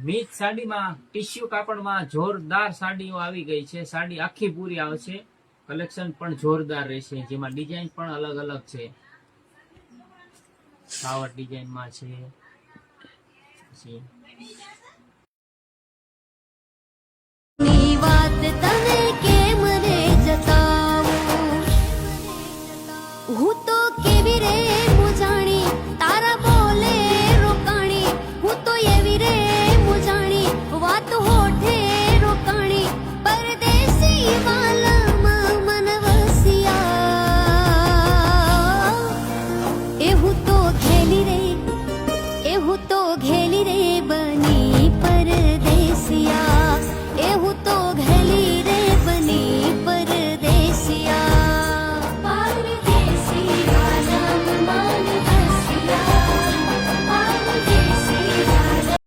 Mix સાડીમાં tissue કાપડમાં જોરદાર સાડીઓ આવી ગઈ છે. સાડી આખી પૂરી આવશે. કલેક્શન પણ જોરદાર રહેશે, જેમાં ડિઝાઇન પણ અલગ અલગ છે. ફ્લાવર ડિઝાઇનમાં છે, પછી